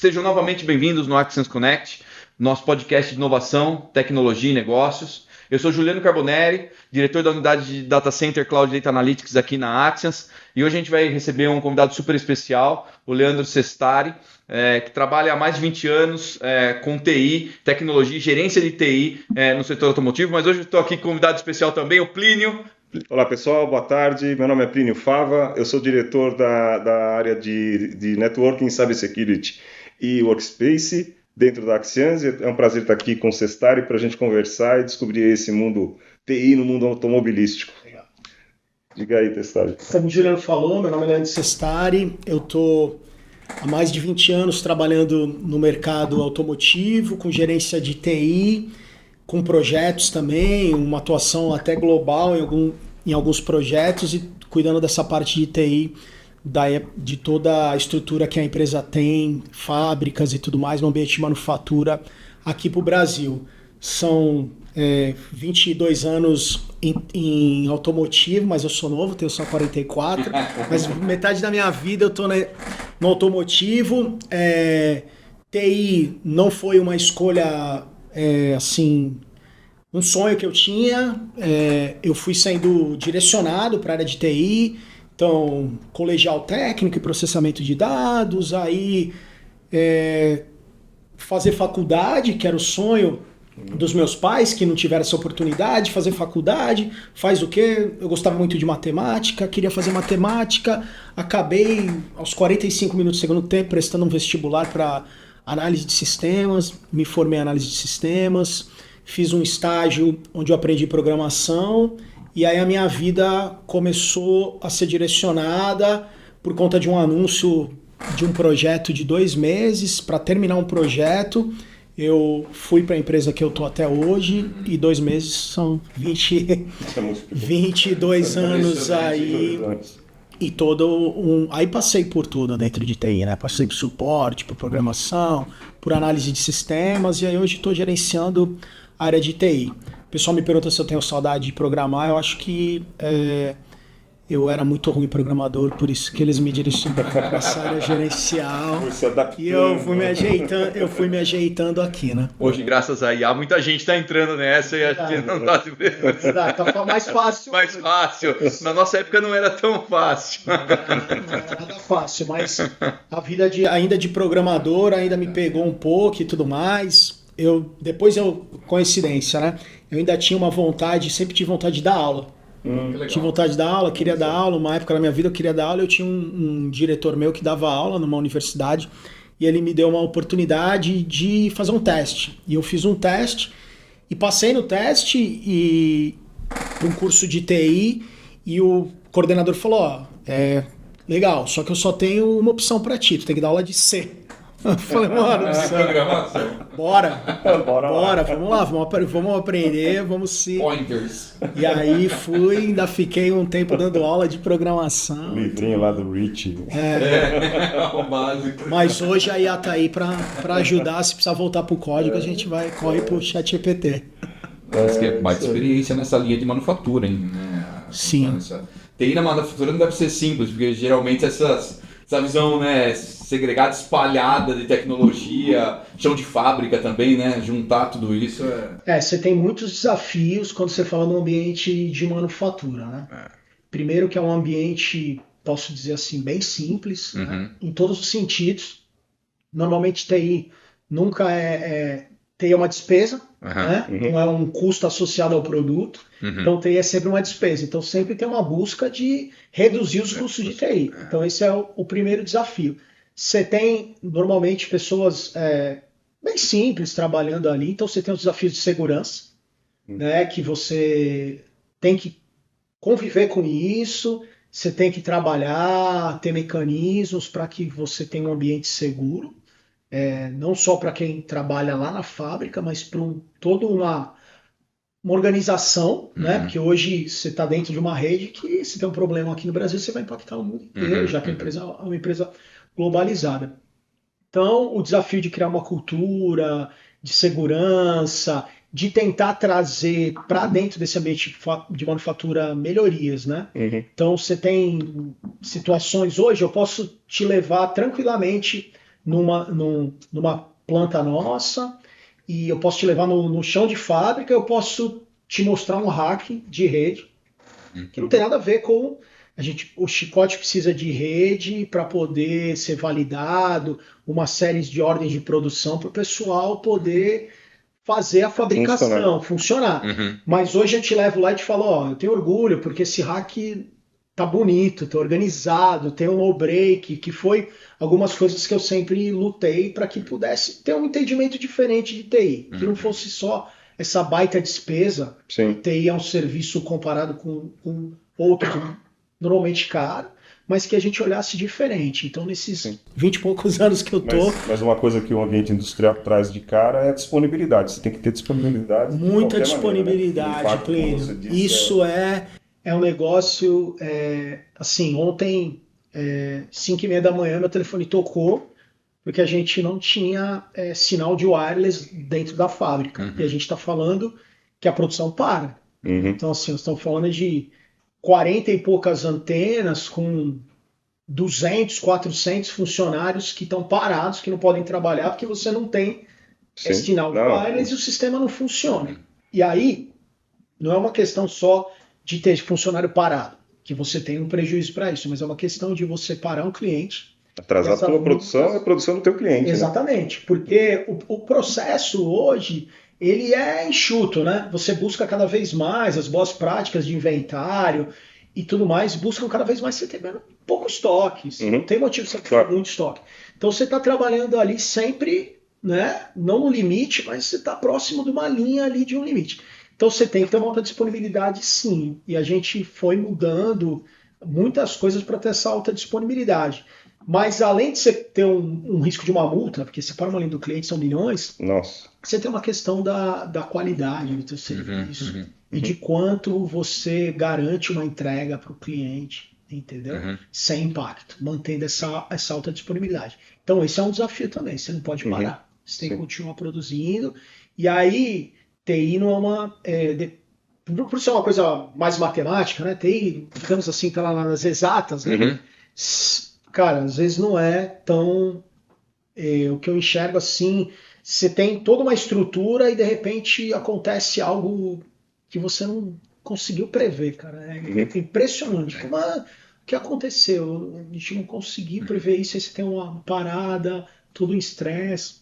Sejam novamente bem-vindos no Axians Connect, nosso podcast de inovação, tecnologia e negócios. Eu sou Juliano Carboneri, diretor da unidade de Data Center Cloud Data Analytics aqui na Axians, e hoje a gente vai receber um convidado super especial, o Leandro Sestari, que trabalha há mais de 20 anos com TI, tecnologia e gerência de TI no setor automotivo, mas hoje eu estou aqui com um convidado especial também, o Plínio. Olá pessoal, boa tarde, meu nome é Plínio Fava, eu sou diretor da área de Networking, Cybersecurity e Workspace dentro da Axians. É um prazer estar aqui com o Sestari para a gente conversar e descobrir esse mundo TI no mundo automobilístico. Legal. Diga aí, Sestari. Como o Juliano falou, meu nome é Leandro Sestari, eu estou há mais de 20 anos trabalhando no mercado automotivo, com gerência de TI, com projetos também, uma atuação até global em alguns projetos e cuidando dessa parte de TI, de toda a estrutura que a empresa tem, fábricas e tudo mais, no ambiente de manufatura aqui para o Brasil. São 22 anos em automotivo, mas eu sou novo, tenho só 44, mas metade da minha vida eu estou no automotivo. TI não foi uma escolha assim, um sonho que eu tinha. Eu fui sendo direcionado para a área de TI, então colegial técnico e processamento de dados, aí fazer faculdade, que era o sonho dos meus pais, que não tiveram essa oportunidade, fazer faculdade, faz o quê? Eu gostava muito de matemática, queria fazer matemática, acabei aos 45 minutos do segundo tempo prestando um vestibular para análise de sistemas, me formei em análise de sistemas, fiz um estágio onde eu aprendi programação e aí a minha vida começou a ser direcionada por conta de um anúncio de um projeto de 2 meses. Para terminar um projeto, eu fui para a empresa que eu estou até hoje e 2 meses são 22 anos aí. E aí passei por tudo dentro de TI, né? Passei por suporte, por programação, por análise de sistemas e aí hoje estou gerenciando a área de TI. O pessoal me pergunta se eu tenho saudade de programar, eu acho que eu era muito ruim programador, por isso que eles me direcionaram para essa área gerencial. E eu fui me ajeitando aqui, né? Hoje, graças a IA, muita gente está entrando nessa e acho que não está tá mais fácil. Mais fácil. Na nossa época não era tão fácil. Não era nada fácil, mas a vida ainda de programador ainda me pegou um pouco e tudo mais. Coincidência, né? Eu ainda tinha sempre tive vontade de dar aula. Tinha vontade de dar aula, queria dar aula, uma época da minha vida eu queria dar aula, eu tinha um diretor meu que dava aula numa universidade e ele me deu uma oportunidade de fazer um teste. E eu fiz um teste e passei no teste e um curso de TI e o coordenador falou, legal, só que eu só tenho uma opção para ti, tu tem que dar aula de C. Eu falei, mano, bora, vamos lá, vamos aprender, vamos se... Pointers. E aí ainda fiquei um tempo dando aula de programação. Livrinho lá do Rich. O básico. Mas hoje a IA tá aí pra ajudar, se precisar voltar pro código, a gente corre pro ChatGPT. Parece que é baita experiência nessa linha de manufatura, hein? Sim. TI na manufatura não deve ser simples, porque geralmente essa visão, né, segregada, espalhada de tecnologia, chão de fábrica também, né, juntar tudo isso você tem muitos desafios quando você fala num ambiente de manufatura, né? Primeiro que é um ambiente, posso dizer assim, bem simples, né? Em todos os sentidos. Normalmente TI nunca TI é uma despesa, né? Não é um custo associado ao produto. Então TI é sempre uma despesa. Então sempre tem uma busca de reduzir os custos de TI. Então esse é o primeiro desafio. Você tem normalmente pessoas bem simples trabalhando ali. Então você tem os desafios de segurança, né? Que você tem que conviver com isso. Você tem que trabalhar, ter mecanismos para que você tenha um ambiente seguro. Não só para quem trabalha lá na fábrica, mas para toda uma organização, né? Porque hoje você está dentro de uma rede que se tem um problema aqui no Brasil, você vai impactar o mundo inteiro, já que a empresa é uma empresa globalizada. Então, o desafio de criar uma cultura de segurança, de tentar trazer para dentro desse ambiente de manufatura melhorias, né? Então, você tem situações hoje, eu posso te levar tranquilamente numa planta nossa, e eu posso te levar no chão de fábrica, eu posso te mostrar um hack de rede, que não tem nada a ver com... O chicote precisa de rede para poder ser validado, uma série de ordens de produção para o pessoal poder fazer a fabricação funcionar. Mas hoje eu te levo lá e te falo, ó, eu tenho orgulho porque esse hack tá bonito, tá organizado, tem um no break, que foi algumas coisas que eu sempre lutei para que pudesse ter um entendimento diferente de TI, que não fosse só essa baita despesa. Sim. TI é um serviço comparado com outros normalmente caro, mas que a gente olhasse diferente. Então, nesses 20 e poucos anos que eu tô... Mas uma coisa que o ambiente industrial traz de cara é a disponibilidade. Você tem que ter disponibilidade. Muita disponibilidade, maneira, né? Plínio. Isso é um negócio... assim, ontem, 5h30 da manhã, meu telefone tocou, porque a gente não tinha sinal de wireless dentro da fábrica. E a gente está falando que a produção para. Então, assim, nós estamos falando de 40 e poucas antenas com 200, 400 funcionários que estão parados, que não podem trabalhar porque você não tem sinal de wireless e o sistema não funciona. E aí, não é uma questão só de ter funcionário parado, que você tem um prejuízo para isso, mas é uma questão de você parar um cliente. Atrasar a tua produção e a produção do teu cliente. Exatamente, né? Porque o processo hoje... ele é enxuto, né? Você busca cada vez mais as boas práticas de inventário e tudo mais, buscam cada vez mais você ter pouco estoque. Não tem motivo você ter muito estoque. Então você está trabalhando ali sempre, né? Não no limite, mas você está próximo de uma linha ali de um limite. Então você tem que ter uma alta disponibilidade, sim. E a gente foi mudando muitas coisas para ter essa alta disponibilidade. Mas além de você ter um risco de uma multa, porque você para uma linha do cliente, são milhões, você tem uma questão da qualidade do seu serviço e de quanto você garante uma entrega para o cliente, entendeu? Sem impacto, mantendo essa alta disponibilidade. Então esse é um desafio também, você não pode parar, você tem que continuar produzindo. E aí, TI não é uma... por ser uma coisa mais matemática, né? TI, digamos assim, está lá nas exatas, né? Cara, às vezes não é tão... o que eu enxergo assim, você tem toda uma estrutura e de repente acontece algo que você não conseguiu prever, cara. É impressionante. O que aconteceu? A gente não conseguiu prever isso, aí você tem uma parada, todo um estresse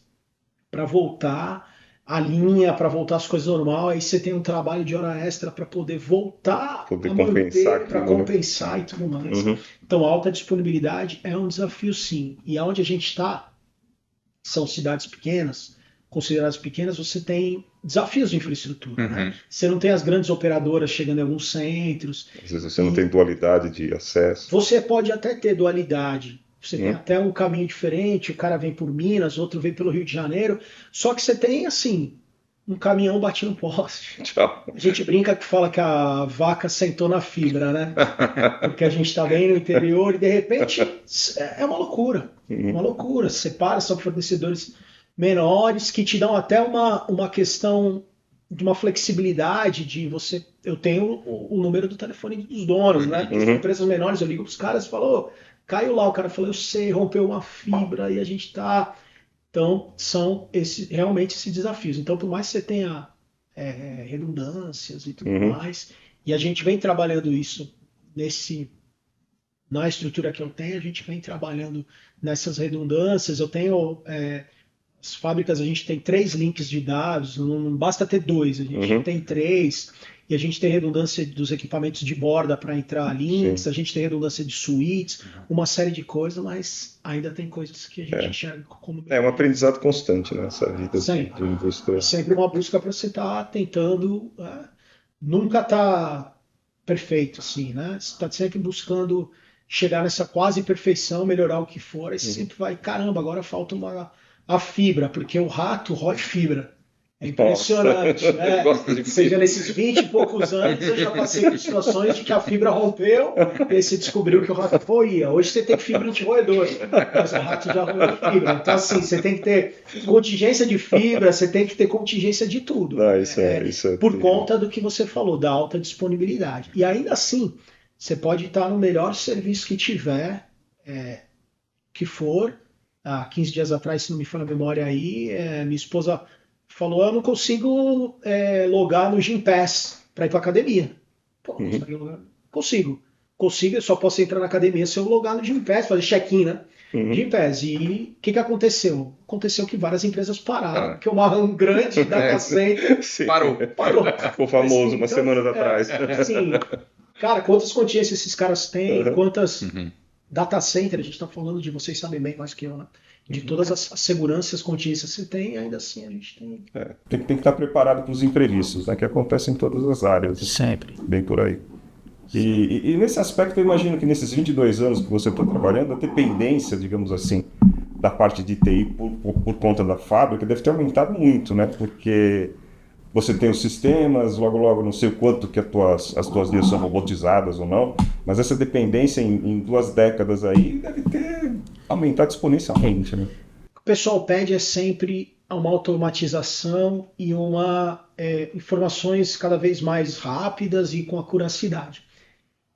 para voltar a linha, para voltar as coisas normal, aí você tem um trabalho de hora extra para poder voltar a manter, para compensar e tudo mais. Então, a alta disponibilidade é um desafio, sim. E aonde a gente está, são cidades pequenas, consideradas pequenas, você tem desafios de infraestrutura. Né? Você não tem as grandes operadoras chegando em alguns centros. Às vezes você não tem dualidade de acesso. Você pode até ter dualidade. Você tem até um caminho diferente, o cara vem por Minas, outro vem pelo Rio de Janeiro, só que você tem, assim, um caminhão batendo poste. Tchau. A gente brinca que fala que a vaca sentou na fibra, né? Porque a gente está bem no interior e, de repente, é uma loucura. Uma loucura. Você para, são fornecedores menores que te dão até uma questão de uma flexibilidade de você... Eu tenho o número do telefone dos donos, né? Empresas menores, eu ligo para os caras e falo... caiu lá, o cara falou, eu sei, rompeu uma fibra e a gente está... Então, são realmente esses desafios. Então, por mais que você tenha redundâncias e tudo mais, e a gente vem trabalhando isso na estrutura que eu tenho, a gente vem trabalhando nessas redundâncias. Eu tenho... as fábricas, a gente tem 3 links de dados, não basta ter 2, a gente tem 3... E a gente tem redundância dos equipamentos de borda para entrar links, a gente tem redundância de suítes, uma série de coisas, mas ainda tem coisas que a gente enxerga como... É um aprendizado constante nessa vida de indústria. Sempre uma busca para você estar tentando... nunca tá perfeito, assim, né? Você está sempre buscando chegar nessa quase perfeição, melhorar o que for, aí você sempre vai, caramba, agora falta a fibra, porque o rato rói fibra. É impressionante, né? Ou seja, nesses 20 e poucos anos eu já passei por situações de que a fibra rompeu e aí você descobriu que o rato roía. Hoje você tem fibra anti-roedor, mas o rato já roeu fibra. Então, assim, você tem que ter contingência de fibra, você tem que ter contingência de tudo. Isso é por conta do que você falou, da alta disponibilidade. E ainda assim, você pode estar no melhor serviço que tiver, que for, há 15 dias atrás, se não me falha a memória aí, minha esposa falou, eu não consigo logar no Gympass para ir para academia. Pô, consegue logar? Consigo, eu só posso entrar na academia se eu logar no Gympass, fazer check-in, né? Gympass. E o que aconteceu? Aconteceu que várias empresas pararam, porque um grande data center Parou. Ficou famoso umas semanas atrás. Assim, cara, quantas contingências esses caras têm, quantas data center, a gente está falando de, vocês sabem bem mais que eu, né? De todas as seguranças, contingências que você tem, ainda assim a gente tem... Tem que estar preparado para os imprevistos, né? Que acontecem em todas as áreas. Sempre. Bem por aí. E nesse aspecto, eu imagino que nesses 22 anos que você está trabalhando, a dependência, digamos assim, da parte de TI por conta da fábrica deve ter aumentado muito, né? Porque você tem os sistemas, logo, não sei o quanto que as tuas linhas são robotizadas ou não, mas essa dependência em 2 décadas aí deve ter aumentado exponencialmente, né? O que o pessoal pede é sempre uma automatização e informações cada vez mais rápidas e com acuracidade.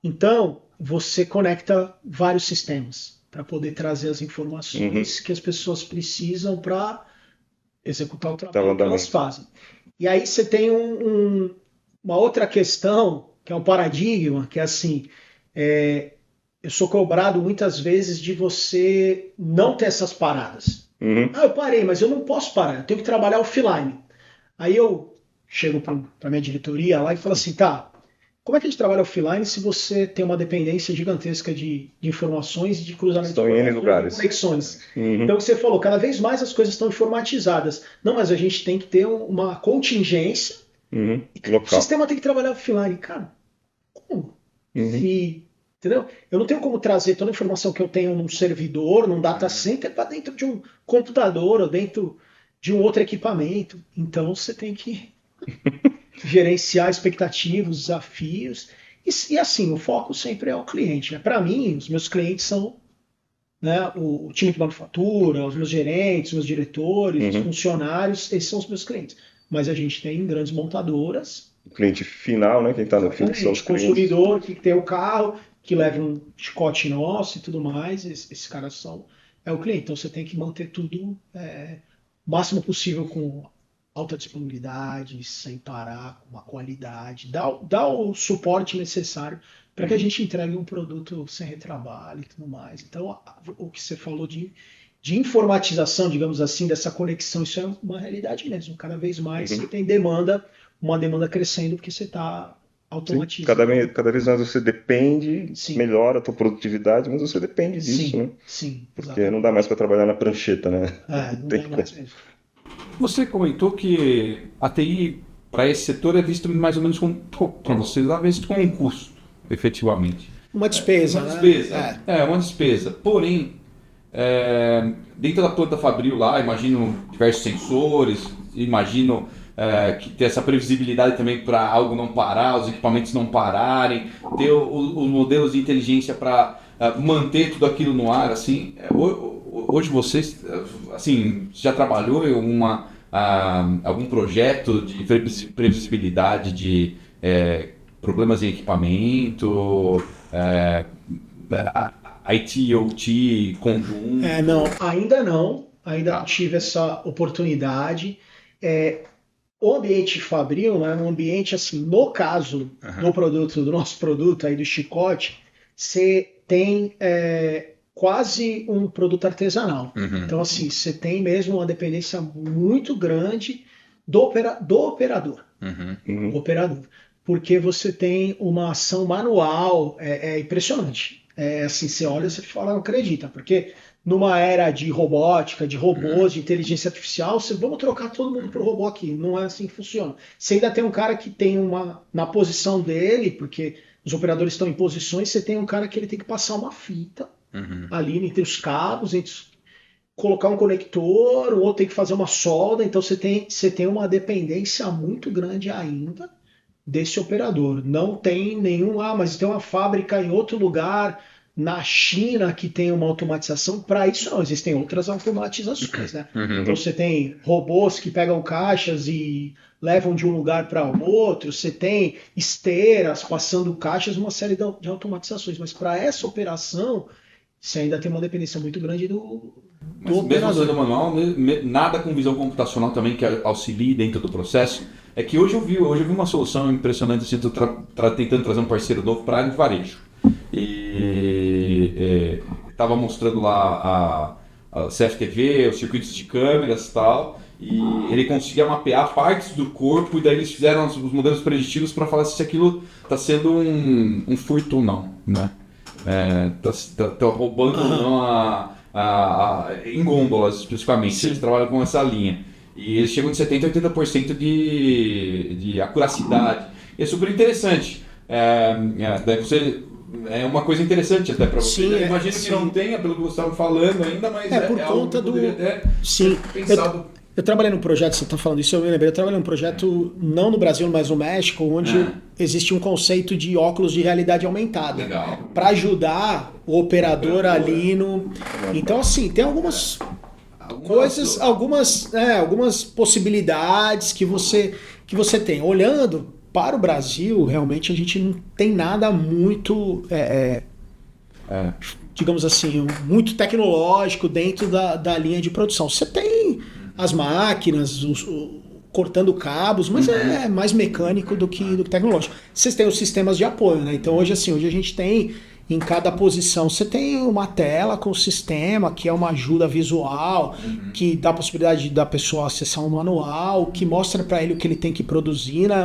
Então, você conecta vários sistemas para poder trazer as informações que as pessoas precisam para executar o trabalho que elas fazem. E aí você tem uma outra questão, que é um paradigma, que é assim, eu sou cobrado muitas vezes de você não ter essas paradas. Eu parei, mas eu não posso parar, eu tenho que trabalhar offline. Aí eu chego para minha diretoria lá e falo assim, tá, como é que a gente trabalha offline se você tem uma dependência gigantesca de informações e de cruzamento de conexões? Então, o que você falou, cada vez mais as coisas estão informatizadas. Não, mas a gente tem que ter uma contingência. O sistema tem que trabalhar offline. Cara, como? Entendeu? Eu não tenho como trazer toda a informação que eu tenho num servidor, num data center, para dentro de um computador ou dentro de um outro equipamento. Então, você tem que... gerenciar expectativas, desafios, e assim, o foco sempre é o cliente. Né? Para mim, os meus clientes são, né, o time de manufatura, os meus gerentes, os meus diretores, os funcionários, esses são os meus clientes. Mas a gente tem grandes montadoras. O cliente final, né? Quem está no fim são os clientes. O consumidor que tem o carro, que leva um chicote nosso e tudo mais, esses caras é o cliente. Então você tem que manter tudo o máximo possível com alta disponibilidade, sem parar, com uma qualidade, dá o suporte necessário para que a gente entregue um produto sem retrabalho e tudo mais. Então, o que você falou de informatização, digamos assim, dessa conexão, isso é uma realidade mesmo. Cada vez mais você tem uma demanda crescendo porque você está automatizando. Sim, cada vez mais você depende, melhora a tua produtividade, mas você depende disso, né? Sim, porque exatamente. Não dá mais para trabalhar na prancheta, né? Não dá mais mesmo. Você comentou que a TI para esse setor é visto mais ou menos como um custo, efetivamente. Uma despesa. Uma despesa. Uma despesa. Porém, dentro da planta fabril lá, imagino diversos sensores, imagino que ter essa previsibilidade também para algo não parar, os equipamentos não pararem, ter os modelos de inteligência para manter tudo aquilo no ar, assim. Hoje você assim, já trabalhou em algum projeto de previsibilidade de problemas em equipamento, IT, OT, conjunto? Não, ainda não tive essa oportunidade. O ambiente fabril é um ambiente, assim, no caso do nosso produto, aí do chicote, você tem quase um produto artesanal. Então, assim, você tem mesmo uma dependência muito grande do operador. Porque você tem uma ação manual, impressionante. Assim, você olha e você fala, não acredita, porque numa era de robótica, de robôs, de inteligência artificial, vamos trocar todo mundo para o robô aqui. Não é assim que funciona. Você ainda tem um cara que tem na posição dele, porque os operadores estão em posições, você tem um cara que ele tem que passar uma fita ali entre os cabos, colocar um conector, o outro tem que fazer uma solda, então você tem uma dependência muito grande ainda desse operador. Não tem mas tem uma fábrica em outro lugar, na China, que tem uma automatização. Para isso não, existem outras automatizações, né? Então você tem robôs que pegam caixas e levam de um lugar para outro, você tem esteiras passando caixas, uma série de automatizações, mas para essa operação você ainda tem uma dependência muito grande do Mas mesmo operador. sendo manual, nada com visão computacional também que auxilie dentro do processo. É que hoje eu vi uma solução impressionante, assim, tentando trazer um parceiro novo para a área de varejo. E estava mostrando lá a CFTV, os circuitos de câmeras e tal, e ele conseguia mapear partes do corpo, e daí eles fizeram os modelos preditivos para falar se aquilo está sendo um furto ou não, né? Tá roubando ou não em gôndolas, especificamente. Sim. Eles trabalham com essa linha. E eles chegam de 70% a 80% de acuracidade. E é super interessante. Daí você... É uma coisa interessante até para você. Sim, imagino que não tenha, pelo que você estava falando ainda, mas por conta algo que poderia até Sim. pensado. Eu trabalhei num projeto, você está falando isso, eu me lembrei, eu trabalhei num projeto, não no Brasil, mas no México, onde existe um conceito de óculos de realidade aumentada. Para ajudar o operador ali no... Então, assim, tem algumas coisas, algumas possibilidades que você tem. Olhando para o Brasil, realmente a gente não tem nada muito... digamos assim, muito tecnológico dentro da linha de produção. Você tem as máquinas, cortando cabos, mas é mais mecânico do que tecnológico. Vocês têm os sistemas de apoio, né? Então hoje a gente tem, em cada posição, você tem uma tela com o sistema, que é uma ajuda visual, que dá a possibilidade da pessoa acessar um manual, que mostra para ele o que ele tem que produzir, né?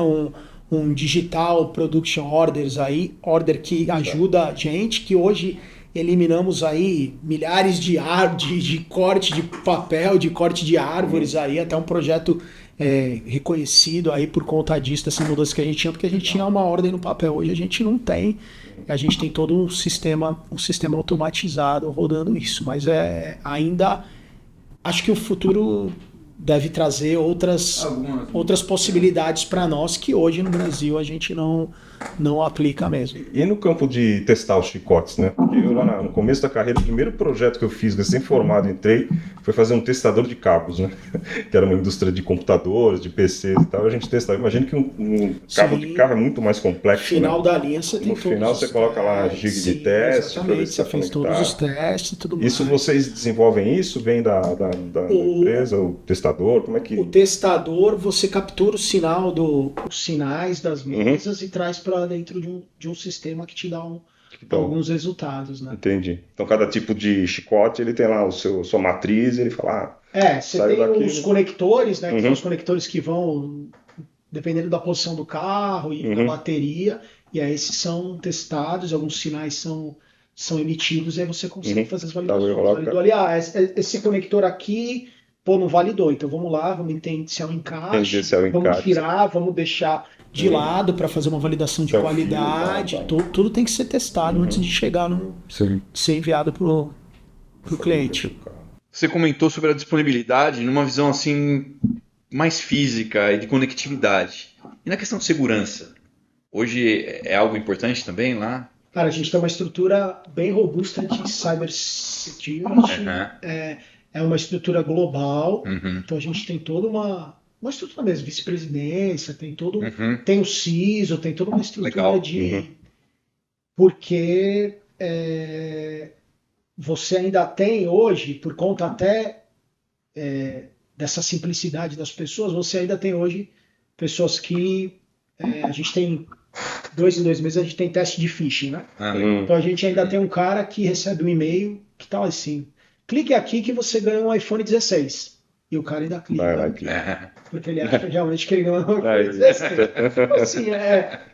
Um digital production order que ajuda a gente, que hoje eliminamos aí milhares de corte de papel, de corte de árvores aí, até um projeto reconhecido aí por conta disso, dessa mudança que a gente tinha, porque a gente tinha uma ordem no papel, hoje a gente não tem, a gente tem todo um sistema automatizado rodando isso, mas ainda acho que o futuro deve trazer outras possibilidades para nós que hoje no Brasil a gente não aplica mesmo. E no campo de testar os chicotes, né? Porque eu lá no começo da carreira, o primeiro projeto que eu fiz, recém-formado, entrei, foi fazer um testador de cabos, né? Que era uma indústria de computadores, de PCs e tal, a gente testava. Imagina que um cabo de carro é muito mais complexo, final, né? Da linha você tem no final você coloca lá gig de teste, você fez todos os testes e tudo mais. Isso vocês desenvolvem isso? Vem da empresa, o testador? Como é que... O testador, você captura o sinal os sinais das mesas e traz para dentro de um sistema que te dá alguns resultados, né? Entendi. Então cada tipo de chicote ele tem lá sua matriz e ele fala... você tem os conectores, né? Que são os conectores que vão dependendo da posição do carro e da bateria, e aí esses são testados, alguns sinais são emitidos, e aí você consegue fazer as validações. Validou ali, esse conector aqui, não validou, então vamos lá, vamos entender se é um encaixe, vamos tirar, vamos deixar de lado para fazer uma validação de qualidade, tudo tem que ser testado antes de chegar ser enviado para o cliente. Você comentou sobre a disponibilidade numa visão assim mais física e de conectividade. E na questão de segurança? Hoje é algo importante também lá? Cara, a gente tem uma estrutura bem robusta de cybersecurity, é uma estrutura global, então a gente tem toda uma estrutura mesmo, vice-presidência, tem tem o CISO, tem toda uma estrutura porque você ainda tem hoje, por conta até dessa simplicidade das pessoas, você ainda tem hoje pessoas que a gente tem 2 em 2 meses a gente tem teste de phishing, né? Então a gente ainda tem um cara que recebe um e-mail que tá assim, clique aqui que você ganha um iPhone 16. E o cara ainda clica. Porque ele acha realmente que ele ganha um iPhone 16.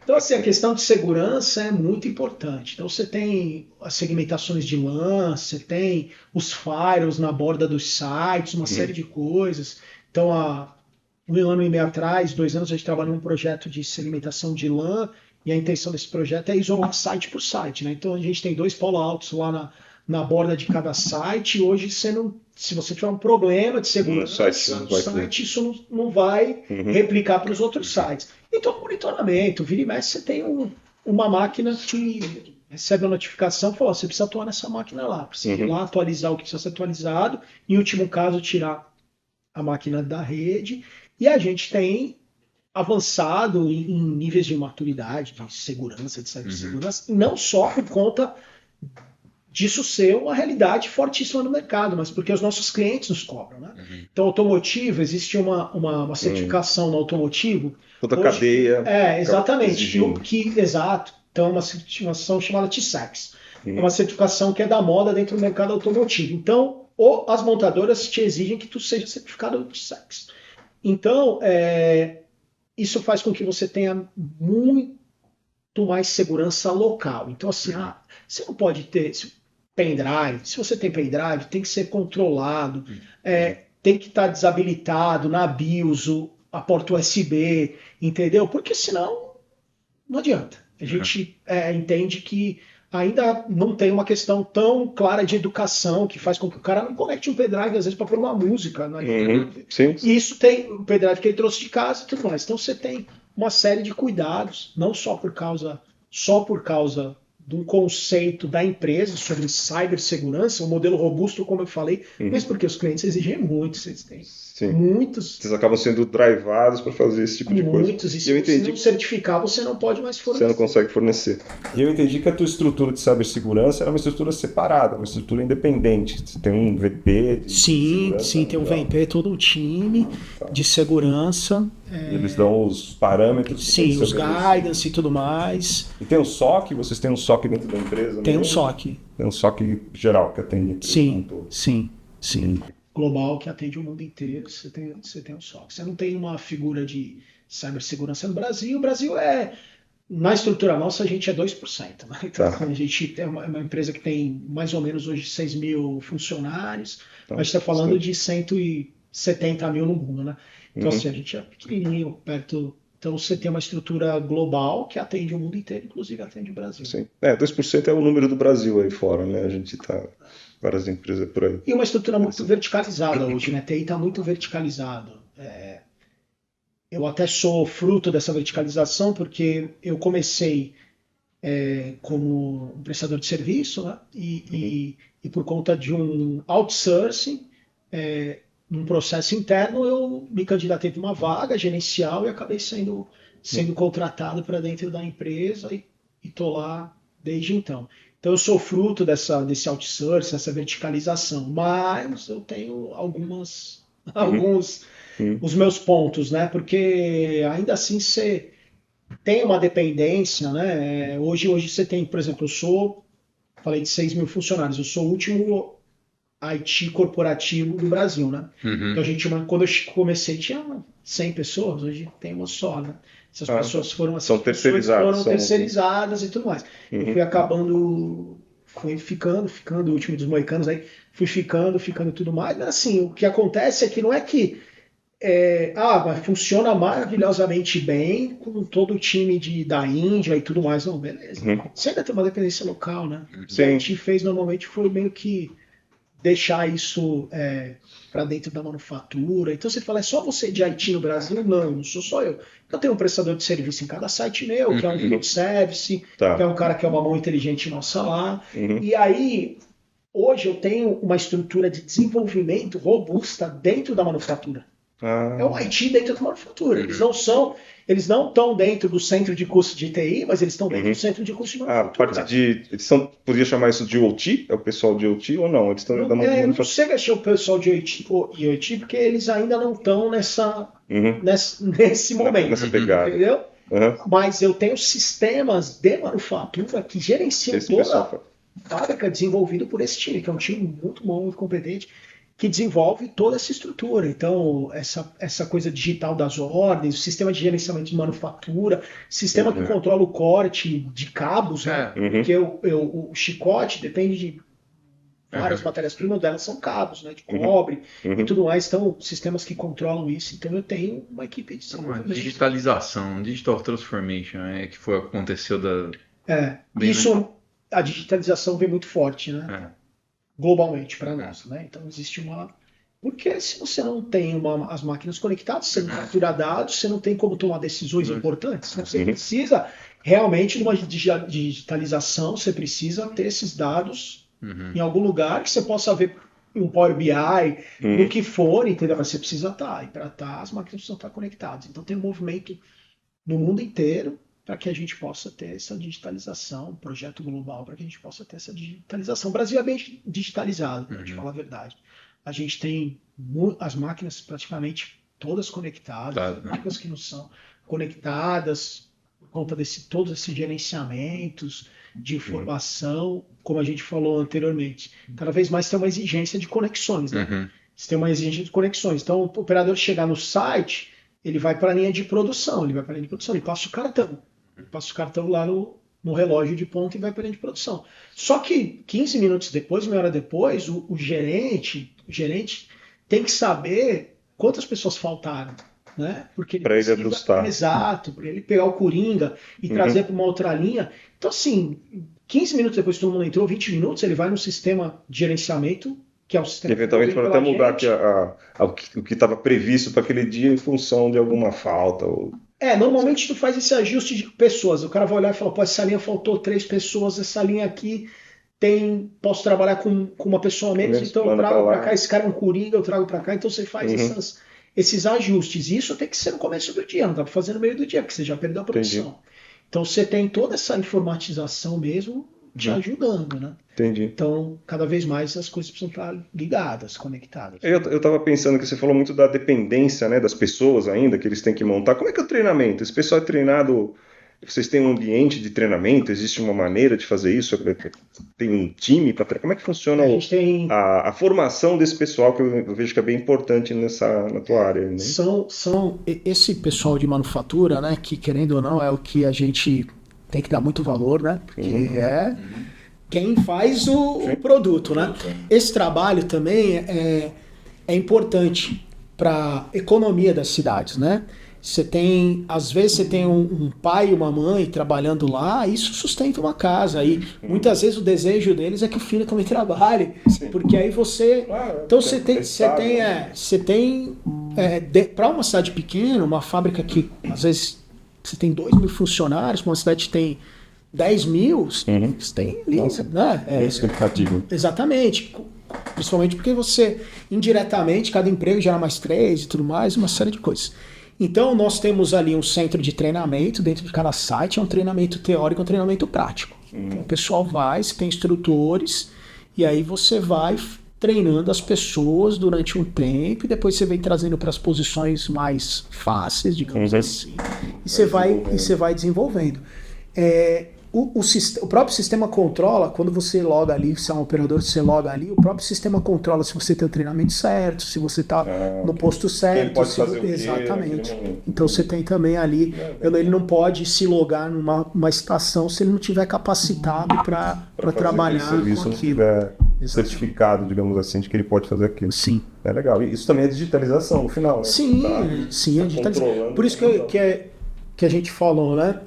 Então, assim, a questão de segurança é muito importante. Então, você tem as segmentações de LAN, você tem os firewalls na borda dos sites, uma série de coisas. Então, há 1 ano e meio atrás, 2 anos, a gente trabalhou num projeto de segmentação de LAN, e a intenção desse projeto é isolar site por site, né? Então, a gente tem 2 fallouts lá na borda de cada site, e hoje se você tiver um problema de segurança no site, isso não vai replicar para os outros sites. Então, monitoramento, vira e mexe, você tem uma máquina que recebe a notificação e fala, você precisa atuar nessa máquina lá, precisa ir lá atualizar o que precisa ser atualizado, em último caso, tirar a máquina da rede, e a gente tem avançado em níveis de maturidade, de segurança, de cibersegurança, não só por conta disso ser uma realidade fortíssima no mercado, mas porque os nossos clientes nos cobram, né? Então, automotivo, existe uma certificação no automotivo. Toda a cadeia. Exatamente. Exato. Então, uma certificação chamada TISAX. É uma certificação que é da moda dentro do mercado automotivo. Então, as montadoras te exigem que tu seja certificado TISAX. Então, isso faz com que você tenha muito mais segurança local. Então, assim, você não pode ter pendrive. Se você tem pendrive, tem que ser controlado, tem que estar desabilitado na BIOS, a porta USB, entendeu? Porque senão não adianta. A gente entende que ainda não tem uma questão tão clara de educação que faz com que o cara não conecte um pendrive, às vezes, para pôr uma música. Né? Sim. E isso tem o pendrive que ele trouxe de casa e tudo mais. Então você tem uma série de cuidados, não só por causa de um conceito da empresa sobre cibersegurança, um modelo robusto, como eu falei, mas porque os clientes exigem muito, vocês têm muitos. Vocês acabam sendo drivados para fazer esse tipo de coisa. Muitos, e se você não certificar, você não pode mais fornecer. Você não consegue fornecer. E eu entendi que a tua estrutura de cibersegurança era uma estrutura separada, uma estrutura independente. Você tem um VP de Sim, tem um VP, todo um time de segurança. Eles dão os parâmetros. Sim, os guidance e tudo mais. E tem um SOC? Vocês têm um SOC dentro da empresa? Tem um SOC. Tem um SOC geral que atende. Sim. Global que atende o mundo inteiro, você tem um SOC. Você não tem uma figura de cibersegurança no Brasil. O Brasil na estrutura nossa, a gente é 2%. Né? Então, a gente é uma empresa que tem mais ou menos hoje 6 mil funcionários. A gente está falando de 170 mil no mundo, né? Então, assim, a gente é pequenininho, perto. Então, você tem uma estrutura global que atende o mundo inteiro, inclusive atende o Brasil. Sim. 2% é o número do Brasil aí fora, né? A gente está várias empresas por aí. E uma estrutura muito verticalizada hoje, né? TI está muito verticalizado. Eu até sou fruto dessa verticalização, porque eu comecei como um prestador de serviço, né? E por conta de um outsourcing, num processo interno, eu me candidatei para uma vaga gerencial e acabei sendo contratado para dentro da empresa e estou lá desde então. Então eu sou fruto desse outsourcing, dessa verticalização, mas eu tenho alguns os meus pontos, né? Porque ainda assim você tem uma dependência, né? Hoje você tem, por exemplo, falei de 6 mil funcionários, eu sou o último IT corporativo do Brasil, né? Então quando eu comecei tinha 100 pessoas, hoje tem uma só, né? Essas pessoas foram terceirizadas e tudo mais. Eu fui ficando, o último dos moicanos aí, fui ficando tudo mais. Mas assim, o que acontece é que não é que mas funciona maravilhosamente bem com todo o time da Índia e tudo mais. Não, beleza. Você ainda tem uma dependência local, né? O que a gente fez normalmente foi meio que deixar isso para dentro da manufatura. Então você fala, é só você de IT no Brasil? Não sou só eu. Eu tenho um prestador de serviço em cada site meu, que é um field service, que é um cara que é uma mão inteligente nossa lá. E aí, hoje eu tenho uma estrutura de desenvolvimento robusta dentro da manufatura. É um IT dentro da manufatura. Eles não estão dentro do centro de custo de TI, mas eles estão dentro do centro de custo de manufatura. Podia chamar isso de OT? É o pessoal de OT ou não? Eles estão da manufatura. Não sei se é o pessoal de OT, porque eles ainda não estão nesse momento. Nessa pegada. Entendeu? Mas eu tenho sistemas de manufatura que gerenciam toda a fábrica desenvolvida por esse time, que é um time muito bom, muito competente, que desenvolve toda essa estrutura. Então, essa coisa digital das ordens, o sistema de gerenciamento de manufatura, sistema que controla o corte de cabos, né? Porque o chicote depende de várias matérias-primas, delas são cabos, né? De cobre e tudo mais. Então, sistemas que controlam isso. Então, eu tenho uma equipe de desenvolvimento. Digitalização, digital transformation, que aconteceu a digitalização vem muito forte, né? Globalmente para nós, né? Então existe porque se você não tem as máquinas conectadas, você não captura dados, você não tem como tomar decisões importantes, né? Você precisa realmente de uma digitalização, você precisa ter esses dados em algum lugar que você possa ver em um Power BI, no que for, entendeu? Mas você precisa estar, e para estar as máquinas precisam estar conectadas. Então tem um movimento no mundo inteiro para que a gente possa ter essa digitalização, um projeto global para que a gente possa ter essa digitalização. O Brasil é bem digitalizado, para te falar a verdade. A gente tem as máquinas praticamente todas conectadas, máquinas que não são conectadas por conta todos esses gerenciamentos de informação, como a gente falou anteriormente. Cada vez mais tem uma exigência de conexões, né? Você tem uma exigência de conexões. Então, o operador chegar no site, ele vai para a linha de produção, ele passa o cartão lá no relógio de ponta e vai para a linha de produção. Só que 15 minutos depois, meia hora depois, o gerente tem que saber quantas pessoas faltaram, né? Porque para ele ajustar. Exato, para ele pegar o coringa e trazer para uma outra linha. Então, assim, 15 minutos depois que todo mundo entrou, 20 minutos, ele vai no sistema de gerenciamento, que é o sistema... Eventualmente pode até mudar aqui o que estava previsto para aquele dia em função de alguma falta. Normalmente tu faz esse ajuste de pessoas. O cara vai olhar e fala, essa linha faltou 3 pessoas, essa linha aqui posso trabalhar com uma pessoa a menos, então eu trago para cá, esse cara é um coringa, eu trago para cá, então você faz esses ajustes. E isso tem que ser no começo do dia, não dá para fazer no meio do dia, porque você já perdeu a produção. Entendi. Então você tem toda essa informatização mesmo te ajudando, né? Entendi. Então, cada vez mais as coisas precisam estar ligadas, conectadas. Eu estava pensando que você falou muito da dependência, né, das pessoas ainda, que eles têm que montar. Como é que é o treinamento? Esse pessoal é treinado... Vocês têm um ambiente de treinamento? Existe uma maneira de fazer isso? Tem um time para treinar? Como é que funciona a formação desse pessoal, que eu vejo que é bem importante na tua área? Né? Esse pessoal de manufatura, né, que querendo ou não é o que a gente tem que dar muito valor, né? Porque é quem faz o produto, né? Esse trabalho também é importante para a economia das cidades, né? Às vezes você tem um pai e uma mãe trabalhando lá, isso sustenta uma casa. E muitas vezes o desejo deles é que o filho também trabalhe. Sim. Porque aí você... Então você tem para uma cidade pequena, uma fábrica que às vezes você tem 2.000 funcionários, uma cidade que tem 10.000, você tem ali, né? É expectativa. Exatamente. Principalmente porque você, indiretamente, cada emprego gera mais 3 e tudo mais, uma série de coisas. Então, nós temos ali um centro de treinamento dentro de cada site, é um treinamento teórico, um treinamento prático. Então, o pessoal você tem instrutores, e aí você vai treinando as pessoas durante um tempo, e depois você vem trazendo para as posições mais fáceis, digamos assim, e você vai desenvolvendo. O próprio sistema controla, quando você loga ali, se é um operador, você loga ali, o próprio sistema controla se você tem o treinamento certo, se você está no posto certo. Ele pode fazer exatamente. Então você tem também ali, ele não pode se logar numa estação se ele não tiver capacitado para trabalhar com aquilo. Certificado, digamos assim, de que ele pode fazer aquilo. Sim. É legal. E isso também é digitalização no final, né? Sim, é digitalização. Por isso que a gente falou, né?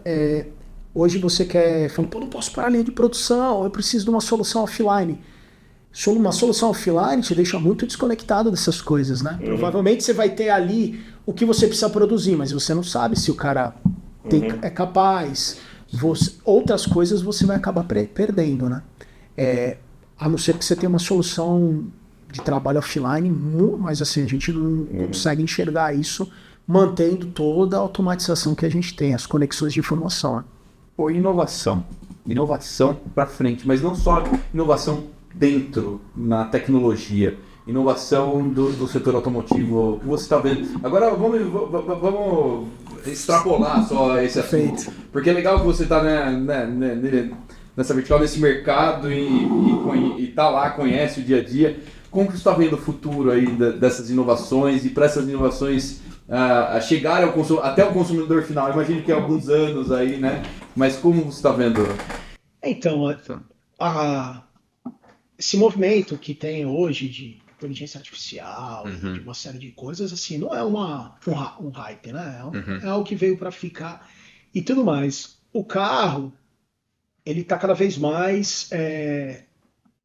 Hoje você não posso parar a linha de produção, eu preciso de uma solução offline. Uma solução offline te deixa muito desconectado dessas coisas, né? Provavelmente você vai ter ali o que você precisa produzir, mas você não sabe se o cara é capaz. Outras coisas você vai acabar perdendo, né? A não ser que você tenha uma solução de trabalho offline, mas assim, a gente não consegue enxergar isso mantendo toda a automatização que a gente tem, as conexões de informação, né? Inovação para frente, mas não só inovação dentro na tecnologia, inovação do setor automotivo que você está vendo. Agora vamos extrapolar só esse assunto, porque é legal que você está nessa vertical, nesse mercado e está lá, conhece o dia a dia. Como você está vendo o futuro aí dessas inovações e para essas inovações chegar até o consumidor final? Imagino que é alguns anos aí, né? Mas como você está vendo? Então, esse movimento que tem hoje de inteligência artificial, de uma série de coisas, assim, não é um hype, né? É algo que veio para ficar e tudo mais. O carro, ele está cada vez mais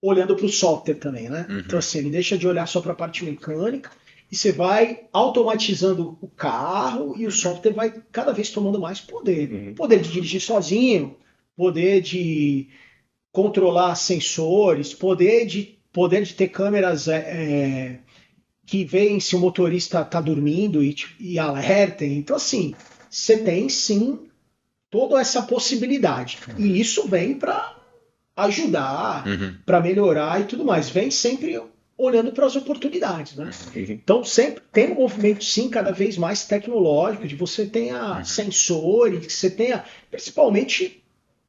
olhando para o software também, né? Então, assim, ele deixa de olhar só para a parte mecânica e você vai automatizando o carro e o software vai cada vez tomando mais poder. Poder de dirigir sozinho, poder de controlar sensores, poder de ter câmeras que veem se o motorista está dormindo e alertem. Então, assim, você tem sim toda essa possibilidade. E isso vem para ajudar, para melhorar e tudo mais. Vem sempre olhando para as oportunidades, né? Então sempre tem um movimento, sim, cada vez mais tecnológico, de você tenha sensores, que você tenha, principalmente,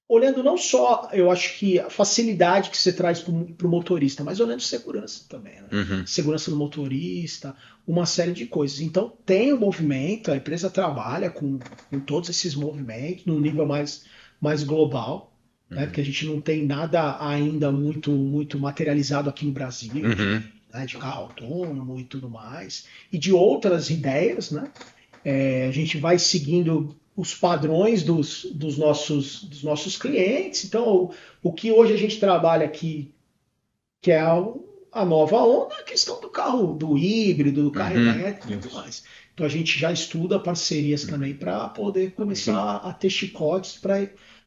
olhando não só, eu acho que a facilidade que você traz para o motorista, mas olhando segurança também, né? Segurança do motorista, uma série de coisas. Então tem um movimento, a empresa trabalha com todos esses movimentos, num nível mais global, né? Porque a gente não tem nada ainda muito materializado aqui no Brasil, né? De carro autônomo e tudo mais, e de outras ideias, né? A gente vai seguindo os padrões dos nossos clientes. Então, o que hoje a gente trabalha aqui, que é a nova onda, é a questão do carro, do híbrido, do carro elétrico e tudo mais. Então, a gente já estuda parcerias também para poder começar a ter chicotes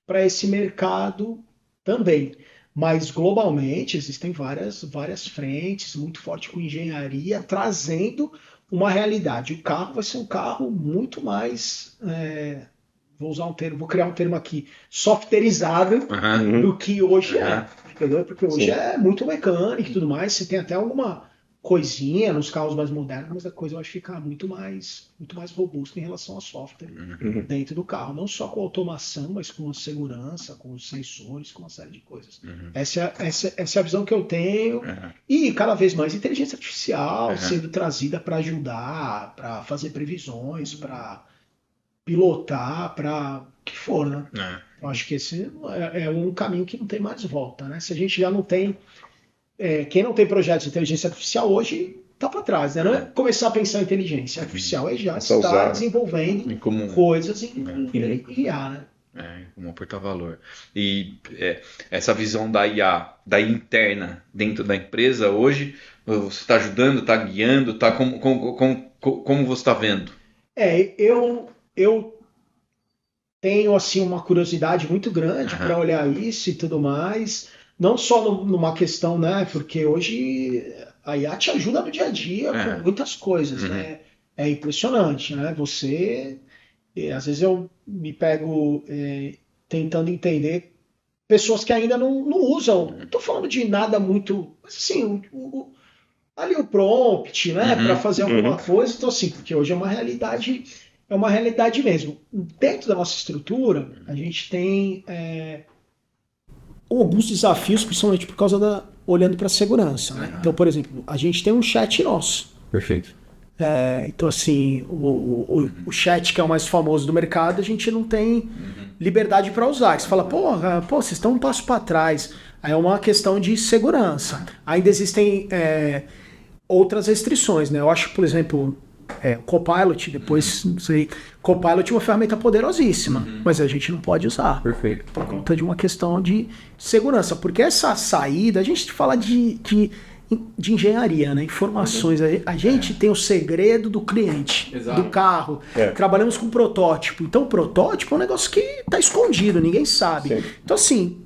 para esse mercado também. Mas, globalmente, existem várias frentes, muito forte com engenharia, trazendo uma realidade. O carro vai ser um carro muito mais, vou criar um termo aqui, softwareizado do que hoje é. Entendeu? Porque hoje é muito mecânico e tudo mais. Você tem até alguma coisinha nos carros mais modernos, mas a coisa vai ficar muito mais robusta em relação ao software dentro do carro. Não só com automação, mas com a segurança, com os sensores, com uma série de coisas. Essa é a visão que eu tenho. E cada vez mais inteligência artificial sendo trazida para ajudar, para fazer previsões, para pilotar, para o que for, né? Eu acho que esse é um caminho que não tem mais volta, né? Se a gente já não tem... quem não tem projetos de inteligência artificial hoje está para trás, né? Não é começar a pensar em inteligência artificial, é já estar desenvolvendo coisas em IA, né? Como aportar valor. E essa visão da IA, da interna dentro da empresa, hoje, você está ajudando, está guiando, como você está vendo? Eu tenho assim uma curiosidade muito grande para olhar isso e tudo mais. Não só numa questão, né? Porque hoje a IA te ajuda no dia a dia com muitas coisas, né? É impressionante, né? Às vezes eu me pego tentando entender pessoas que ainda não usam. Não estou falando de nada muito, mas assim, ali o prompt, né? Para fazer alguma coisa. Então assim, porque hoje é uma realidade mesmo. Dentro da nossa estrutura, a gente tem alguns desafios, principalmente por causa olhando para a segurança, né? Então, por exemplo, a gente tem um chat nosso. Perfeito. Então, assim, o chat que é o mais famoso do mercado, a gente não tem liberdade para usar. Você fala, pô, vocês estão um passo para trás. Aí é uma questão de segurança. Ainda existem outras restrições, né? Eu acho, por exemplo... Copilot, depois, não sei, Copilot é uma ferramenta poderosíssima, mas a gente não pode usar. Perfeito. Por conta de uma questão de segurança, porque essa saída, a gente fala de engenharia, né? Informações, a gente tem o segredo do cliente, do carro, trabalhamos com protótipo, então o protótipo é um negócio que está escondido, ninguém sabe. Sim. Então assim,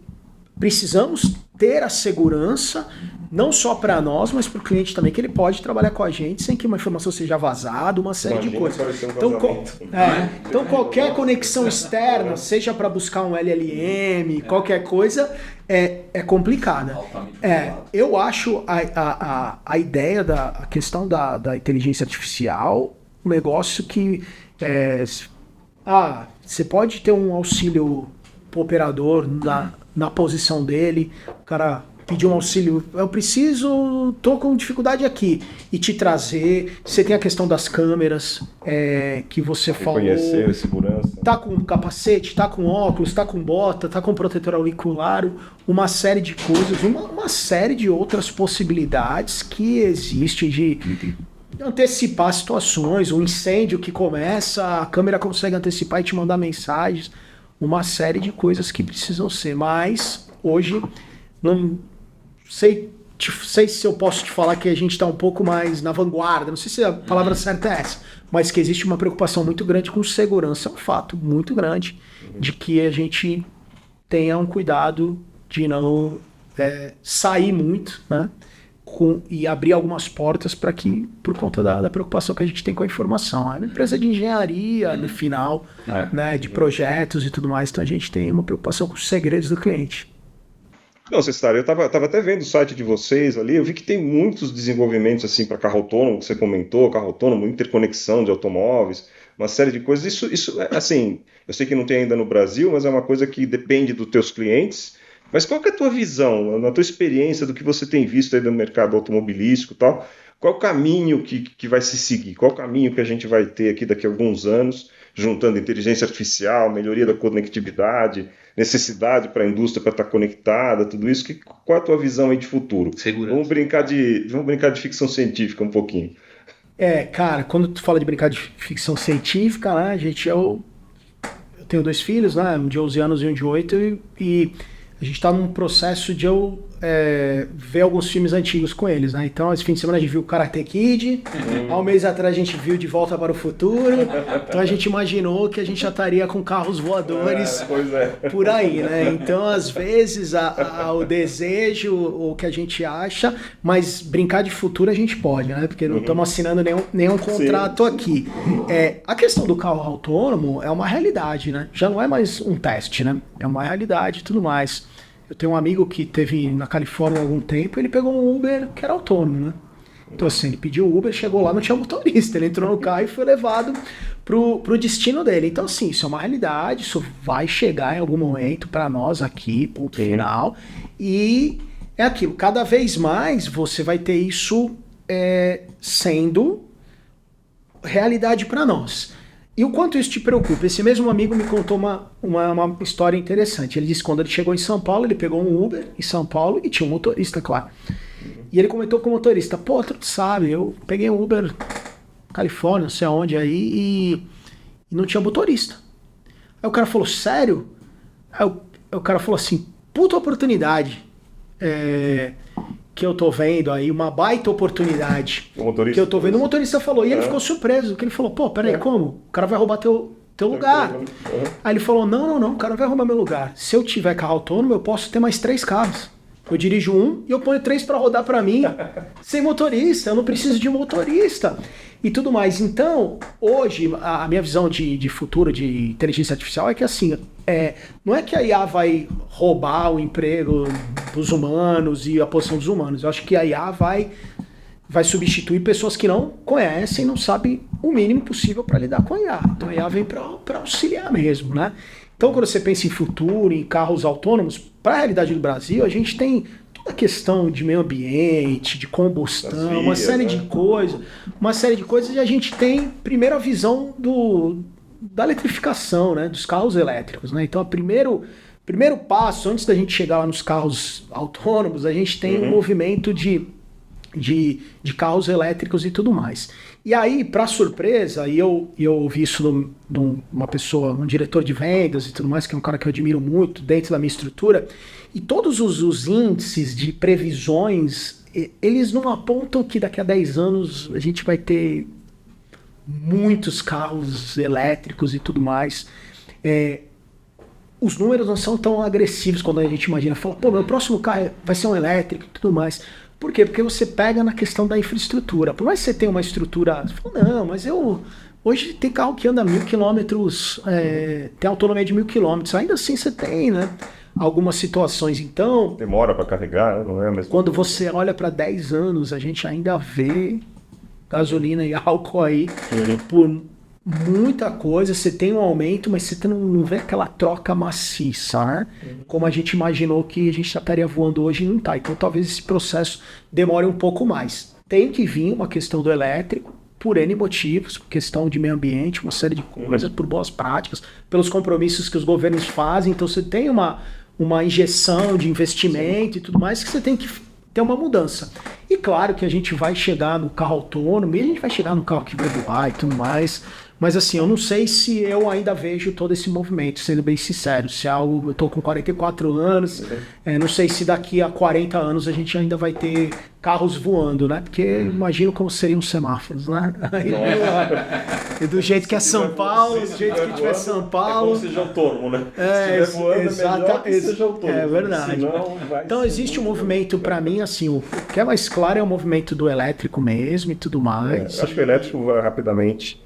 precisamos ter a segurança, não só para nós, mas para o cliente também, que ele pode trabalhar com a gente sem que uma informação seja vazada, uma série de coisas. Então qualquer conexão externa, seja para buscar um LLM, qualquer coisa, é complicada. Eu acho a ideia a questão da inteligência artificial um negócio que você pode ter um auxílio pro operador na posição dele, o cara pedir um auxílio, tô com dificuldade aqui, e te trazer. Você tem a questão das câmeras, que você falou. Conhecer, segurança. Tá com capacete, tá com óculos, tá com bota, tá com protetor auricular, uma série de coisas, uma série de outras possibilidades que existem de antecipar situações, um incêndio que começa, a câmera consegue antecipar e te mandar mensagens, uma série de coisas que precisam ser, mas hoje não sei se eu posso te falar que a gente está um pouco mais na vanguarda, não sei se a palavra certa é essa, mas que existe uma preocupação muito grande com segurança, é um fato muito grande de que a gente tenha um cuidado de não sair muito, né, e abrir algumas portas para que, por conta da preocupação que a gente tem com a informação. É uma empresa de engenharia, no final, né, de projetos e tudo mais, então a gente tem uma preocupação com os segredos do cliente. Não, Cestário, eu tava até vendo o site de vocês ali, eu vi que tem muitos desenvolvimentos assim para carro autônomo, que você comentou, carro autônomo, interconexão de automóveis, uma série de coisas. Isso assim, eu sei que não tem ainda no Brasil, mas é uma coisa que depende dos teus clientes. Mas qual que é a tua visão, na tua experiência do que você tem visto aí no mercado automobilístico e tal? Qual o caminho que vai se seguir? Qual o caminho que a gente vai ter aqui daqui a alguns anos, juntando inteligência artificial, melhoria da conectividade, necessidade para a indústria para estar conectada, tudo isso? Qual é a tua visão aí de futuro? Segurança. Vamos brincar de ficção científica um pouquinho. Cara, quando tu fala de brincar de ficção científica, né, eu tenho 2 filhos, né, um de 11 anos e um de 8, e a gente está num processo de eu ver alguns filmes antigos com eles, né? Então, esse fim de semana a gente viu Karate Kid, há um mês atrás a gente viu De Volta para o Futuro, então a gente imaginou que a gente já estaria com carros voadores por aí, né? Então, às vezes, o desejo, o que a gente acha, mas brincar de futuro a gente pode, né? Porque não estamos assinando nenhum contrato aqui. A questão do carro autônomo é uma realidade, né? Já não é mais um teste, né? É uma realidade e tudo mais. Eu tenho um amigo que teve na Califórnia há algum tempo, ele pegou um Uber que era autônomo, né? Então assim, ele pediu o Uber, chegou lá, não tinha motorista, ele entrou no carro e foi levado pro destino dele. Então assim, isso é uma realidade, isso vai chegar em algum momento para nós aqui, ponto final, e é aquilo, cada vez mais você vai ter isso sendo realidade para nós. E o quanto isso te preocupa? Esse mesmo amigo me contou uma história interessante. Ele disse que quando ele chegou em São Paulo, ele pegou um Uber em São Paulo e tinha um motorista, claro. E ele comentou com o motorista, pô, tu sabe, eu peguei um Uber Califórnia, não sei aonde aí, e não tinha motorista. Aí o cara falou, sério? Aí o cara falou assim, puta oportunidade que eu tô vendo aí, uma baita oportunidade que eu tô vendo. O motorista falou, e ele ficou surpreso, que ele falou, pô, peraí, como? O cara vai roubar teu lugar. Aí ele falou, não, o cara vai roubar meu lugar. Se eu tiver carro autônomo, eu posso ter mais 3 carros. Eu dirijo um e eu ponho 3 para rodar para mim, sem motorista, eu não preciso de motorista e tudo mais. Então, hoje, a minha visão de futuro de inteligência artificial é que assim, não é que a IA vai roubar o emprego dos humanos e a posição dos humanos. Eu acho que a IA vai substituir pessoas que não conhecem, não sabem o mínimo possível para lidar com a IA. Então a IA vem para auxiliar mesmo, né? Então, quando você pensa em futuro, em carros autônomos, para a realidade do Brasil, a gente tem toda a questão de meio ambiente, de combustão, uma série de coisas, e a gente tem, primeiro, a visão da eletrificação, né, dos carros elétricos, né? Então, o primeiro passo, antes da gente chegar lá nos carros autônomos, a gente tem um movimento de carros elétricos e tudo mais. E aí, para surpresa, eu ouvi isso de uma pessoa, um diretor de vendas e tudo mais, que é um cara que eu admiro muito dentro da minha estrutura, e todos os índices de previsões, eles não apontam que daqui a 10 anos a gente vai ter muitos carros elétricos e tudo mais. Os números não são tão agressivos quando a gente imagina, fala, pô, meu próximo carro vai ser um elétrico e tudo mais. Por quê? Porque você pega na questão da infraestrutura. Por mais que você tenha uma estrutura... Você fala, não, mas hoje tem carro que anda 1.000 quilômetros, tem autonomia de 1.000 quilômetros. Ainda assim você tem, né? Algumas situações. Então... Demora para carregar, não é mesmo? Quando você olha para 10 anos, a gente ainda vê gasolina e álcool aí por muita coisa. Você tem um aumento, mas você não vê aquela troca maciça, né? Como a gente imaginou que a gente já estaria voando hoje e não está. Então talvez esse processo demore um pouco mais. Tem que vir uma questão do elétrico, por N motivos, por questão de meio ambiente, uma série de coisas, por boas práticas, pelos compromissos que os governos fazem. Então você tem uma injeção de investimento e tudo mais, que você tem que ter uma mudança. E claro que a gente vai chegar no carro autônomo, e a gente vai chegar no carro que vai voar e tudo mais, Mas assim, eu não sei se eu ainda vejo todo esse movimento, sendo bem sincero. Se é algo, eu tô com 44 anos, não sei se daqui a 40 anos a gente ainda vai ter carros voando, né? Porque imagino como seriam semáforos, né? E do jeito que é São Paulo, do jeito que tiver São Paulo... É como seja autônomo, né? Se estiver voando, é melhor que seja autônomo. É verdade. Senão, então existe um movimento, para mim, assim, o que é mais claro é o movimento do elétrico mesmo e tudo mais. Acho que o elétrico vai rapidamente...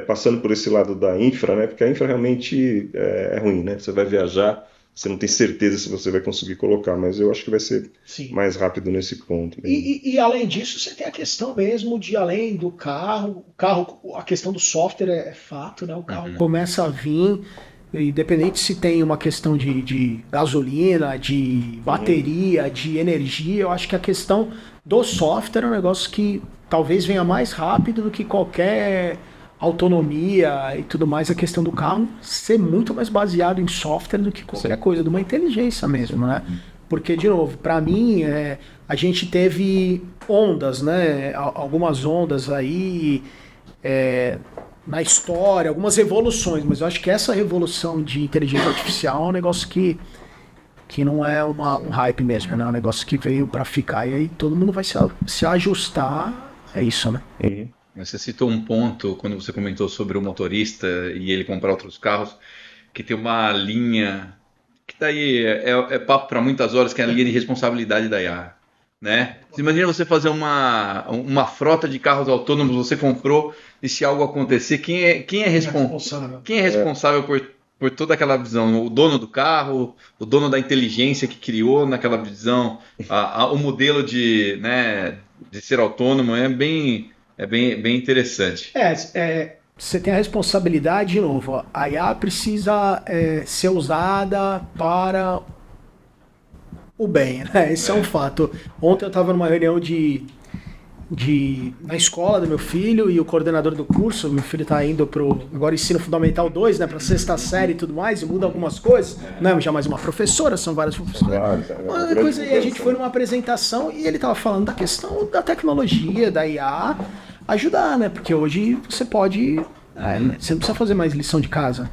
passando por esse lado da infra, né? Porque a infra realmente é ruim, né? Você vai viajar, você não tem certeza se você vai conseguir colocar, mas eu acho que vai ser mais rápido nesse ponto. E além disso, você tem a questão mesmo de, além do carro, a questão do software é fato, né? O carro começa a vir, independente se tem uma questão de gasolina, de bateria, de energia, eu acho que a questão do software é um negócio que talvez venha mais rápido do que qualquer autonomia e tudo mais, a questão do carro ser muito mais baseado em software do que qualquer coisa, de uma inteligência mesmo, né? Porque, de novo, para mim, a gente teve ondas, né? Algumas ondas aí na história, algumas revoluções, mas eu acho que essa revolução de inteligência artificial é um negócio que não é um hype mesmo, né? É um negócio que veio para ficar e aí todo mundo vai se ajustar, é isso, né? Você citou um ponto quando você comentou sobre o motorista e ele comprar outros carros, que tem uma linha, que daí é papo para muitas horas, que é a linha de responsabilidade da IA, né? Você imagina você fazer uma frota de carros autônomos, você comprou, e se algo acontecer, quem é responsável? Quem é responsável por toda aquela visão? O dono do carro, o dono da inteligência que criou naquela visão, o modelo de ser autônomo é bem interessante. Você tem a responsabilidade, de novo, a IA precisa ser usada para o bem, né? Esse é um fato. Ontem eu estava numa reunião na escola do meu filho e o coordenador do curso, meu filho está indo agora ensino fundamental 2, né, para 6ª série e tudo mais, e muda algumas coisas, não é já mais uma professora, são várias professoras. E a gente foi numa apresentação e ele estava falando da questão da tecnologia, da IA, ajudar, né, porque hoje você pode, você não precisa fazer mais lição de casa,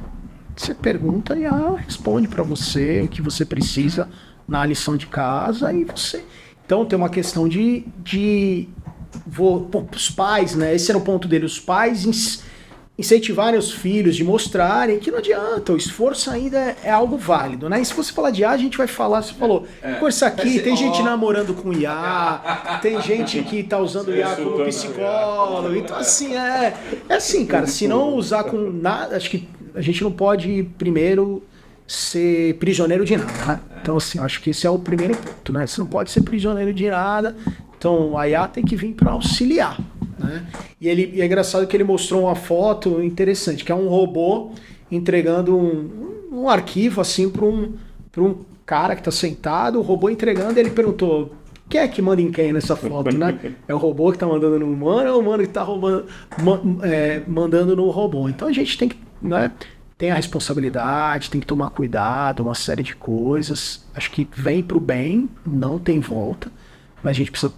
você pergunta e a IA responde para você o que você precisa na lição de casa e você... Então tem uma questão os pais, né? Esse era o ponto dele, os pais incentivarem os filhos, de mostrarem que não adianta, o esforço ainda é algo válido, né? E se você falar de IA, a gente vai falar, você falou, curso aqui, tem gente namorando com IA, tem gente que tá usando IA como psicólogo, então assim, é assim, cara, se não usar com nada, acho que a gente não pode primeiro ser prisioneiro de nada, né? Então assim, acho que esse é o primeiro ponto, né? Você não pode ser prisioneiro de nada, então a IA tem que vir para auxiliar, né? E é engraçado que ele mostrou uma foto interessante, que é um robô entregando um arquivo assim para um cara que está sentado, o robô entregando, e ele perguntou: quem é que manda em quem nessa foto, né? É o robô que está mandando no humano ou o humano que está mandando no robô? Então a gente tem que, né, tem a responsabilidade, tem que tomar cuidado, uma série de coisas. Acho que vem para o bem, não tem volta, mas a gente precisa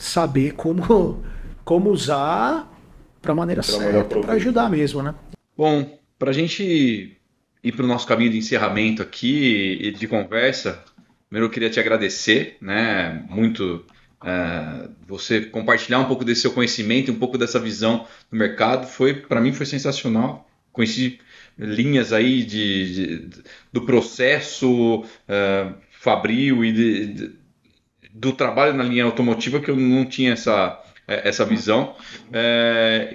saber como usar para a maneira certa, para ajudar mesmo, né? Bom, para a gente ir para o nosso caminho de encerramento aqui e de conversa, primeiro eu queria te agradecer, né, muito você compartilhar um pouco desse seu conhecimento, um pouco dessa visão do mercado, para mim foi sensacional. Conheci linhas aí do processo fabril e do trabalho na linha automotiva que eu não tinha essa visão.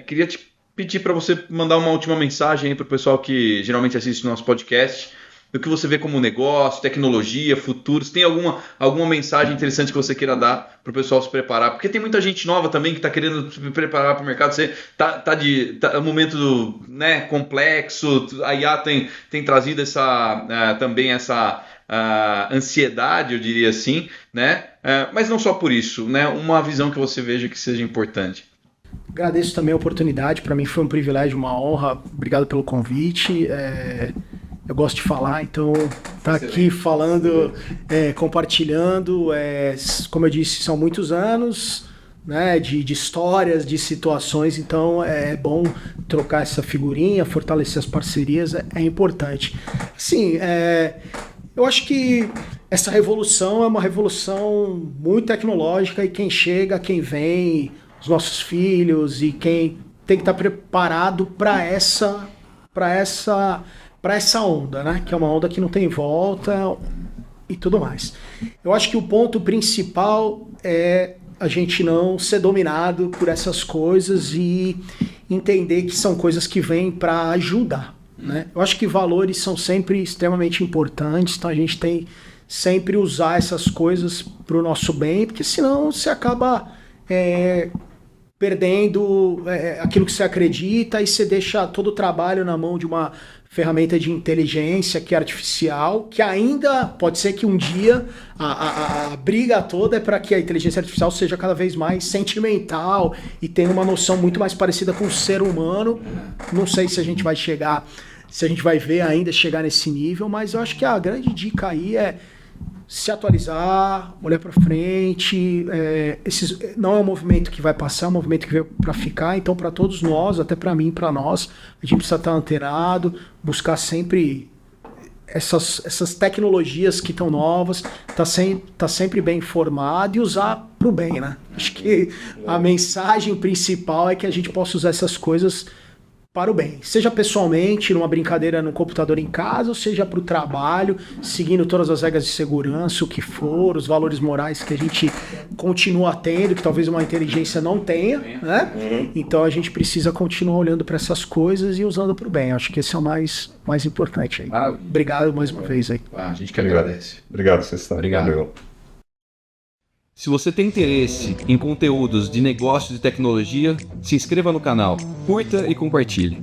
Queria te pedir para você mandar uma última mensagem aí para o pessoal que geralmente assiste o nosso podcast, do que você vê como negócio, tecnologia, futuros. Tem alguma mensagem interessante que você queira dar para o pessoal se preparar? Porque tem muita gente nova também que está querendo se preparar para o mercado. Você tá um momento, né, complexo. A IA tem trazido também essa ansiedade, eu diria assim, né? Mas não só por isso, né? Uma visão que você veja que seja importante. Agradeço também a oportunidade. Para mim foi um privilégio, uma honra. Obrigado pelo convite. Eu gosto de falar, então tá aqui falando, compartilhando, como eu disse, são muitos anos, né, de histórias, de situações, então é bom trocar essa figurinha, fortalecer as parcerias, é importante. Assim, eu acho que essa revolução é uma revolução muito tecnológica e quem chega, quem vem, os nossos filhos e quem tem que estar preparado para essa onda, né, que é uma onda que não tem volta e tudo mais. Eu acho que o ponto principal é a gente não ser dominado por essas coisas e entender que são coisas que vêm para ajudar, né? Eu acho que valores são sempre extremamente importantes, então a gente tem sempre usar essas coisas para o nosso bem, porque senão você acaba perdendo aquilo que você acredita e você deixa todo o trabalho na mão de uma ferramenta de inteligência que é artificial, que ainda pode ser que um dia a briga toda é para que a inteligência artificial seja cada vez mais sentimental e tenha uma noção muito mais parecida com o ser humano. Não sei se a gente vai ver ainda chegar nesse nível, mas eu acho que a grande dica aí é se atualizar, olhar para frente. Não é um movimento que vai passar, é um movimento que veio para ficar. Então, para todos nós, até para mim, para nós, a gente precisa estar antenado, buscar sempre essas tecnologias que estão novas, tá sempre bem informado e usar para o bem, né? Acho que a mensagem principal é que a gente possa usar essas coisas para o bem, seja pessoalmente, numa brincadeira no computador em casa, ou seja para o trabalho, seguindo todas as regras de segurança, o que for, os valores morais que a gente continua tendo, que talvez uma inteligência não tenha, né? Então a gente precisa continuar olhando para essas coisas e usando para o bem. Acho que esse é o mais importante aí. Obrigado mais uma vez aí. A gente que agradece. Obrigado, Cestão. Obrigado. Valeu. Se você tem interesse em conteúdos de negócios e tecnologia, se inscreva no canal, curta e compartilhe.